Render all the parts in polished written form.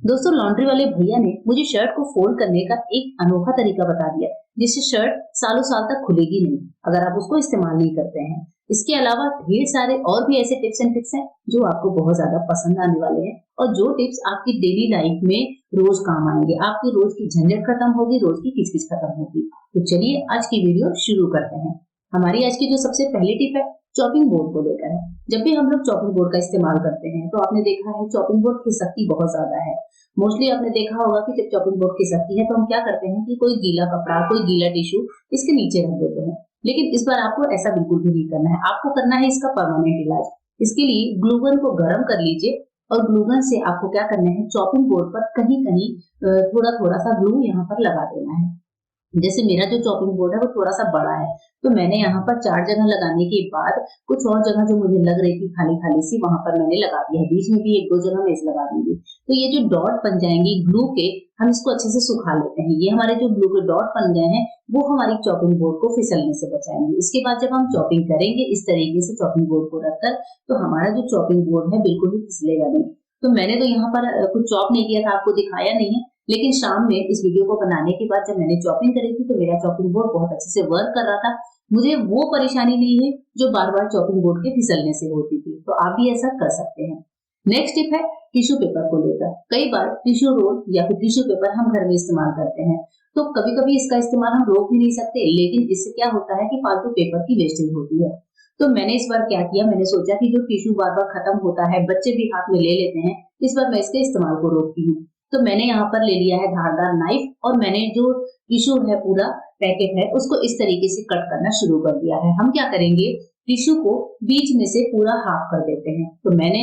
दोस्तों लॉन्ड्री वाले भैया ने मुझे शर्ट को फोल्ड करने का एक अनोखा तरीका बता दिया जिससे शर्ट सालों साल तक खुलेगी नहीं अगर आप उसको इस्तेमाल नहीं करते हैं। इसके अलावा ढेर सारे और भी ऐसे टिप्स एंड ट्रिक्स हैं जो आपको बहुत ज्यादा पसंद आने वाले हैं और जो टिप्स आपकी डेली लाइफ में रोज काम आएंगे। आपकी रोज की झंझट खत्म होगी, रोज की किचकिच खत्म होगी। तो चलिए आज की वीडियो शुरू करते हैं। हमारी आज की जो सबसे पहली टिप है चॉपिंग बोर्ड को लेकर है। जब भी हम लोग चॉपिंग बोर्ड का इस्तेमाल करते हैं तो आपने देखा है चॉपिंग बोर्ड की शक्ति बहुत ज्यादा है। मोस्टली आपने देखा होगा कि जब चॉपिंग बोर्ड की शक्ति है तो हम क्या करते हैं कि कोई गीला कपड़ा, कोई गीला टिश्यू इसके नीचे रख देते हैं। लेकिन इस बार आपको ऐसा बिल्कुल भी नहीं करना है। आपको करना है इसका परमानेंट इलाज। इसके लिए ग्लूगन को गर्म कर लीजिए और ग्लूगन से आपको क्या करना है, चॉपिंग बोर्ड पर कहीं कहीं थोड़ा थोड़ा सा ग्लू यहाँ पर लगा देना है। जैसे मेरा जो चॉपिंग बोर्ड है वो थोड़ा सा बड़ा है तो मैंने यहाँ पर 4 जगह लगाने के बाद कुछ और जगह जो मुझे लग रही थी खाली खाली सी वहां पर मैंने लगा दिया है। बीच में भी 1-2 जगह मैं इस लगा दूंगी। तो ये जो डॉट बन जाएंगी ग्लू के, हम इसको अच्छे से सुखा लेते हैं। ये हमारे जो ग्लू के डॉट बन गए हैं वो हमारी चॉपिंग बोर्ड को फिसलने से बचाएंगे। इसके बाद जब हम चॉपिंग करेंगे इस तरीके से चॉपिंग बोर्ड को रखकर, तो हमारा जो चॉपिंग बोर्ड है बिल्कुल भी फिसलेगा नहीं। तो मैंने तो यहाँ पर कुछ चॉप नहीं किया था, आपको दिखाया नहीं है, लेकिन शाम में इस वीडियो को बनाने के बाद जब मैंने चॉपिंग करी थी तो मेरा चॉपिंग बोर्ड बहुत अच्छे से वर्क कर रहा था। मुझे वो परेशानी नहीं हुई जो बार बार चॉपिंग बोर्ड के फिसलने से होती थी। तो आप भी ऐसा कर सकते हैं। नेक्स्ट टिप है टिश्यू पेपर को लेकर। कई बार टिश्यू रोल या फिर टिश्यू पेपर हम घर में इस्तेमाल करते हैं तो कभी कभी इसका इस्तेमाल हम रोक भी नहीं सकते, लेकिन इससे क्या होता है कि फालतू पेपर की वेस्टेज होती है। तो मैंने इस बार क्या किया, मैंने सोचा कि जो टिश्यू बार बार खत्म होता है, बच्चे भी हाथ में ले लेते हैं, इस बार मैं इसके इस्तेमाल को रोकती हूँ। तो मैंने यहाँ पर ले लिया है धारदार नाइफ और मैंने जो टिश्यू है पूरा पैकेट है उसको इस तरीके से कट करना शुरू कर दिया है। हम क्या करेंगे, टिश्यू को बीच में से पूरा हाफ कर देते हैं। तो मैंने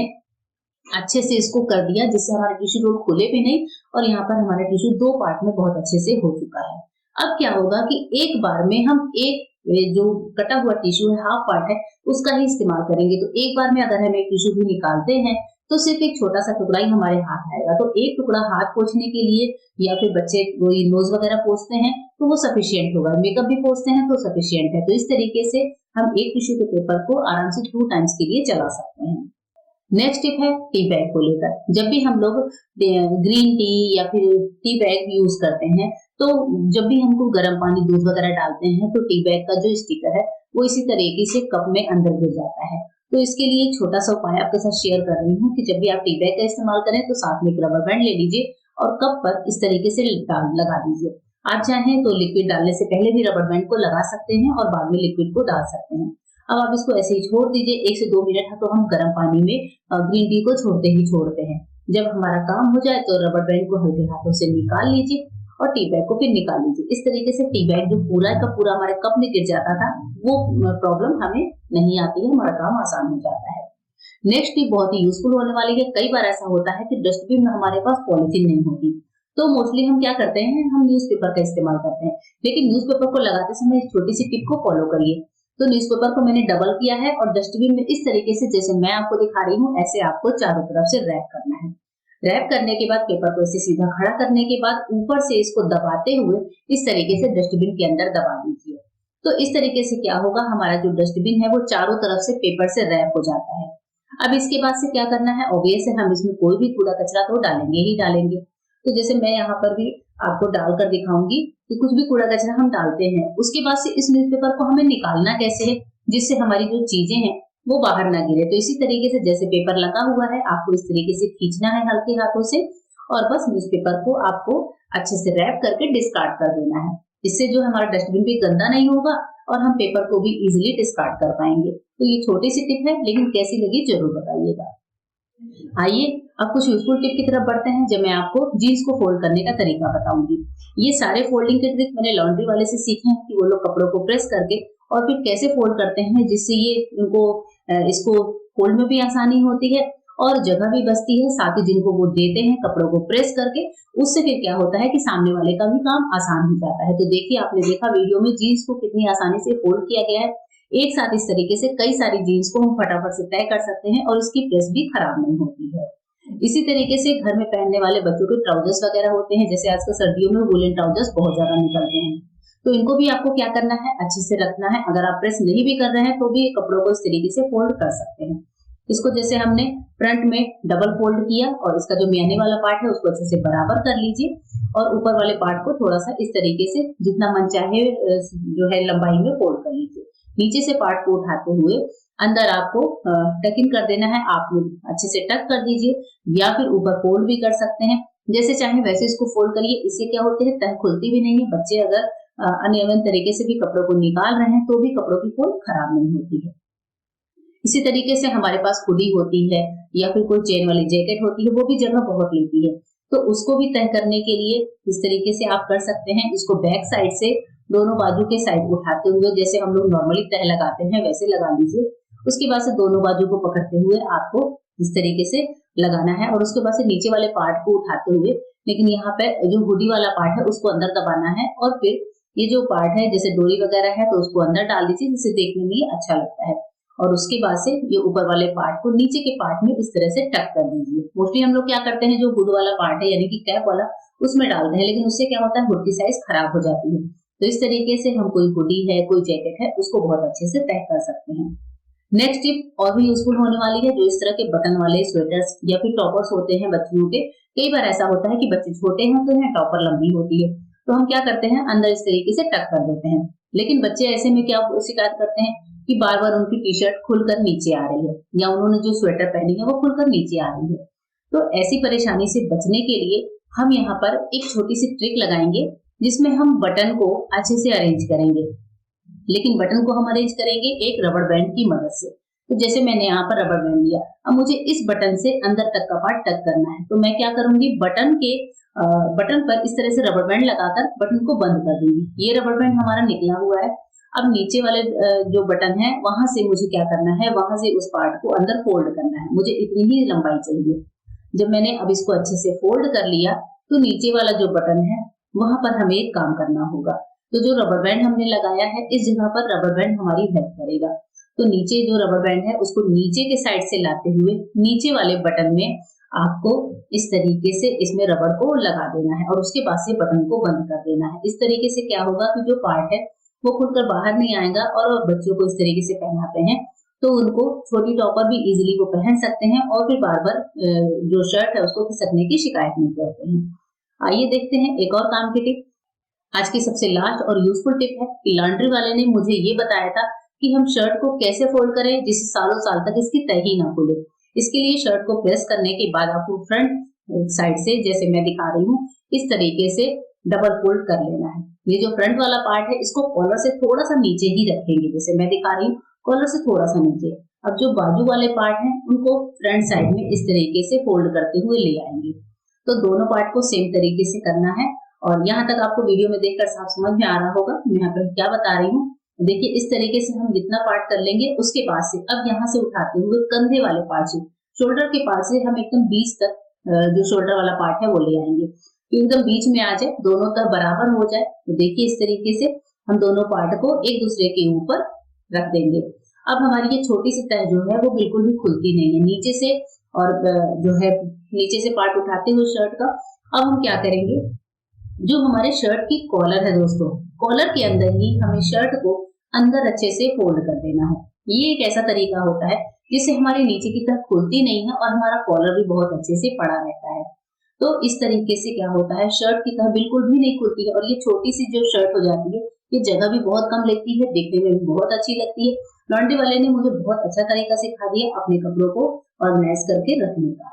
अच्छे से इसको कर दिया जिससे हमारे टिश्यू रोल खुले भी नहीं और यहाँ पर हमारा टिश्यू 2 पार्ट में बहुत अच्छे से हो चुका है। अब क्या होगा कि एक बार में हम एक जो कटा हुआ टिश्यू है हाफ पार्ट है उसका ही इस्तेमाल करेंगे। तो एक बार में अगर हम एक टिश्यू भी निकालते हैं तो सिर्फ एक छोटा सा टुकड़ा ही हमारे हाथ आएगा। तो एक टुकड़ा हाथ पोंछने के लिए या फिर बच्चे कोई नोज वगैरह पोंछते हैं तो वो सफिशिएंट होगा, मेकअप भी पोंछते हैं तो सफिशिएंट है। तो इस तरीके से हम एक टिश्यू के पेपर को आराम से 2 टाइम्स के लिए चला सकते हैं। नेक्स्ट टिप है टी बैग को लेकर। जब भी हम लोग ग्रीन टी या फिर टी बैग यूज करते हैं तो जब भी हमको गर्म पानी दूध वगैरह डालते हैं तो टी बैग का जो स्टिकर है वो इसी तरीके से कप में अंदर गिर जाता है। तो इसके लिए एक छोटा सा उपाय आपके साथ शेयर कर रही हूँ कि जब भी आप टी बैग का इस्तेमाल करें तो साथ में एक रबर बैंड ले लीजिए और कप पर इस तरीके से लगा दीजिए। आप चाहें तो लिक्विड डालने से पहले भी रबर बैंड को लगा सकते हैं और बाद में लिक्विड को डाल सकते हैं। अब आप इसको ऐसे ही छोड़ दीजिए 1 से 2 मिनट, तो हम गर्म पानी में ग्रीन टी को छोड़ते हैं। जब हमारा काम हो जाए तो रबर बैंड को हल्के हाथों से निकाल लीजिए और टी बैग को फिर निकाल लीजिए। इस तरीके से टी बैग जो पूरा का पूरा हमारे कप में गिर जाता था वो प्रॉब्लम हमें नहीं आती है, हमारा काम आसान हो जाता है। नेक्स्ट टिप बहुत ही यूजफुल होने वाली है। कई बार ऐसा होता है कि डस्टबिन में हमारे पास पॉलिथीन नहीं होती तो मोस्टली हम क्या करते हैं, हम न्यूज़पेपर का इस्तेमाल करते हैं। लेकिन न्यूज़पेपर को लगाते समय एक छोटी सी टिप को फॉलो करिए। तो न्यूज़पेपर को मैंने डबल किया है और डस्टबिन में इस तरीके से जैसे मैं आपको दिखा रही हूँ ऐसे आपको चारों तरफ से रैप करना है। रैप करने के बाद पेपर को ऐसे सीधा खड़ा करने के बाद ऊपर से इसको दबाते हुए इस तरीके से डस्टबिन के अंदर दबा दीजिए। तो इस तरीके से क्या होगा, हमारा जो डस्टबिन है वो चारों तरफ से पेपर से रैप हो जाता है। अब इसके बाद से क्या करना है, ऑब्वियस है हम इसमें कोई भी कूड़ा कचरा तो डालेंगे ही डालेंगे। तो जैसे मैं यहाँ पर भी आपको डालकर दिखाऊंगी कि कुछ भी कूड़ा कचरा हम डालते हैं। उसके बाद से इस न्यूज़पेपर को हमें निकालना कैसे है जिससे हमारी जो चीजें हैं वो बाहर ना गिरे। तो इसी तरीके से जैसे पेपर लगा हुआ है आपको इस तरीके से खींचना है हल्के हाथों से और बस न्यूज़पेपर को आपको अच्छे से रैप करके डिस्कार्ड कर देना है। इससे जो हमारा डस्टबिन भी गंदा नहीं होगा और हम पेपर को भी इजिली डिस्कार्ड कर पाएंगे। तो ये छोटी सी टिप है लेकिन कैसी लगी जरूर बताइएगा। आइए अब कुछ यूजफुल टिप की तरफ बढ़ते हैं। जब मैं आपको जीन्स को फोल्ड करने का तरीका बताऊंगी। ये सारे फोल्डिंग के ट्रिक मैंने लॉन्ड्री वाले से सीखे हैं कि वो लोग कपड़ों को प्रेस करके और फिर कैसे फोल्ड करते हैं जिससे ये उनको इसको फोल्ड में भी आसानी होती है और जगह भी बचती है। साथ ही जिनको वो देते हैं कपड़ों को प्रेस करके, उससे फिर क्या होता है कि सामने वाले का भी काम आसान हो जाता है। तो देखिए आपने देखा वीडियो में जीन्स को कितनी आसानी से फोल्ड किया गया है। एक साथ इस तरीके से कई सारी जीन्स को हम फटाफट से तय कर सकते हैं और इसकी प्रेस भी खराब नहीं होती है। इसी तरीके से घर में पहनने वाले बच्चों के ट्राउजर्स वगैरह होते हैं, जैसे आजकल सर्दियों में वूलन ट्राउजर्स बहुत ज्यादा निकलते हैं, तो इनको भी आपको क्या करना है, अच्छे से रखना है। अगर आप प्रेस नहीं भी कर रहे हैं तो भी कपड़ों को इस तरीके से फोल्ड कर सकते हैं। इसको जैसे हमने फ्रंट में डबल फोल्ड किया और इसका जो म्याने वाला पार्ट है उसको अच्छे से बराबर कर लीजिए और ऊपर वाले पार्ट को थोड़ा सा इस तरीके से जितना मन चाहे जो है लंबाई में फोल्ड कर लीजिए। नीचे से पार्ट को उठाते हुए अंदर आपको टक इन कर देना है। आप अच्छे से टक कर दीजिए या फिर ऊपर फोल्ड भी कर सकते हैं, जैसे चाहे वैसे इसको फोल्ड करिए। इससे क्या होता है, तह खुलती भी नहीं है। बच्चे अगर अनियमित तरीके से भी कपड़ों को निकाल रहे हैं तो भी कपड़ों की फोल्ड खराब नहीं होती है। इसी तरीके से हमारे पास हुडी होती है या फिर कोई चेन वाली जैकेट होती है, वो भी जगह बहुत लेती है, तो उसको भी तय करने के लिए इस तरीके से आप कर सकते हैं। इसको बैक साइड से दोनों बाजू के साइड उठाते हुए जैसे हम लोग नॉर्मली तह लगाते हैं वैसे लगा लीजिए। उसके बाद से दोनों बाजू को पकड़ते हुए आपको इस तरीके से लगाना है और उसके बाद से नीचे वाले पार्ट को उठाते हुए, लेकिन यहाँ पे जो हुडी वाला पार्ट है उसको अंदर दबाना है और फिर ये जो पार्ट है जैसे डोरी वगैरह है तो उसको अंदर डाल दीजिए, जिससे देखने में ये अच्छा लगता है। और उसके बाद से ये ऊपर वाले पार्ट को नीचे के पार्ट में इस तरह से टक कर दीजिए। मोस्टली हम लोग क्या करते हैं, जो हुड वाला पार्ट है यानी कि कैप वाला उसमें डालते हैं, लेकिन उससे क्या होता है हुड की साइज खराब हो जाती है। तो इस तरीके से हम कोई हुडी है, कोई जैकेट है, उसको बहुत अच्छे से तय कर सकते हैं। नेक्स्ट टिप और भी यूजफुल होने वाली है। जो इस तरह के बटन वाले स्वेटर्स या फिर टॉपर्स होते हैं बच्चियों के, कई बार ऐसा होता है कि बच्चे छोटे हैं तो टॉपर लंबी होती है, तो हम क्या करते हैं अंदर इस तरीके से टक कर देते हैं। लेकिन बच्चे ऐसे में क्या शिकायत करते हैं कि बार बार उनकी टी शर्ट खुलकर नीचे आ रही है या उन्होंने जो स्वेटर पहनी है वो खुलकर नीचे आ रही है। तो ऐसी परेशानी से बचने के लिए हम यहाँ पर एक छोटी सी ट्रिक लगाएंगे, जिसमें हम बटन को अच्छे से अरेंज करेंगे। लेकिन बटन को हम अरेंज करेंगे एक रबड़ बैंड की मदद से। तो जैसे मैंने यहाँ पर रबड़ बैंड लिया, अब मुझे इस बटन से अंदर तक का पार्ट टक करना है, तो मैं क्या करूंगी, बटन पर इस तरह से रबड़ बैंड लगाकर बटन को बंद कर दूंगी। ये रबड़ बैंड हमारा निकला हुआ है। अब नीचे वाले जो बटन है वहां से मुझे क्या करना है, वहां से उस पार्ट को अंदर फोल्ड करना है। मुझे इतनी ही लंबाई चाहिए। जब मैंने अब इसको अच्छे से फोल्ड कर लिया तो नीचे वाला जो बटन है वहां पर हमें एक काम करना होगा। तो जो रबर बैंड हमने लगाया है इस जगह पर रबर बैंड हमारी हेल्प करेगा। तो नीचे जो रबर बैंड है उसको नीचे के साइड से लाते हुए नीचे वाले बटन में आपको इस तरीके से इसमें रबड़ को लगा देना है और उसके बाद से बटन को बंद कर देना है। इस तरीके से क्या होगा कि जो पार्ट है वो खुलकर बाहर नहीं आएगा और बच्चों को इस तरीके से पहनाते हैं तो उनको छोटी टॉपर भी इजीली वो पहन सकते हैं और फिर बार बार जो शर्ट है उसको खिसकने की शिकायत नहीं करते हैं। आइए देखते हैं एक और काम की टिप। आज की सबसे लास्ट और यूजफुल टिप है कि लॉन्ड्री वाले ने मुझे ये बताया था कि हम शर्ट को कैसे फोल्ड करें जिससे सालों साल तक इसकी तह ही ना खुले। इसके लिए शर्ट को प्रेस करने के बाद आपको फ्रंट साइड से, जैसे मैं दिखा रही हूँ, इस तरीके से डबल फोल्ड कर लेना है। ये जो फ्रंट वाला पार्ट है इसको कॉलर से थोड़ा सा नीचे ही रखेंगे, जैसे मैं दिखा रही हूँ कॉलर से थोड़ा सा नीचे। अब जो बाजू वाले पार्ट हैं उनको फ्रंट साइड में इस तरीके से फोल्ड करते हुए ले आएंगे। तो दोनों पार्ट को सेम तरीके से करना है और यहाँ तक आपको वीडियो में देखकर साफ समझ में आ रहा होगा मैं यहाँ पर क्या बता रही हूँ। देखिए इस तरीके से हम जितना पार्ट कर लेंगे उसके बाद से अब यहाँ से उठाते हुए कंधे वाले पार्ट से, शोल्डर के पार्ट से हम एकदम बीच तक जो शोल्डर वाला पार्ट है वो ले आएंगे, एकदम बीच में आ जाए, दोनों तरफ बराबर हो जाए। तो देखिए इस तरीके से हम दोनों पार्ट को एक दूसरे के ऊपर रख देंगे। अब हमारी ये छोटी सी तह जो है वो बिल्कुल भी खुलती नहीं है नीचे से, और जो है नीचे से पार्ट उठाते हुए शर्ट का। अब हम क्या करेंगे, जो हमारे शर्ट की कॉलर है दोस्तों, कॉलर के अंदर ही हमें शर्ट को अंदर अच्छे से फोल्ड कर देना है। ये एक ऐसा तरीका होता है जिससे हमारे नीचे की तरफ खुलती नहीं है और हमारा कॉलर भी बहुत अच्छे से पड़ा रहता है। तो इस तरीके से क्या होता है, शर्ट की तरफ बिल्कुल भी नहीं खुलती है और ये छोटी सी जो शर्ट हो जाती है ये जगह भी बहुत कम लेती है, देखने में भी बहुत अच्छी लगती है। लॉन्ड्री वाले ने मुझे बहुत अच्छा तरीका सिखा दिया अपने कपड़ों को ऑर्गेनाइज करके रखने का।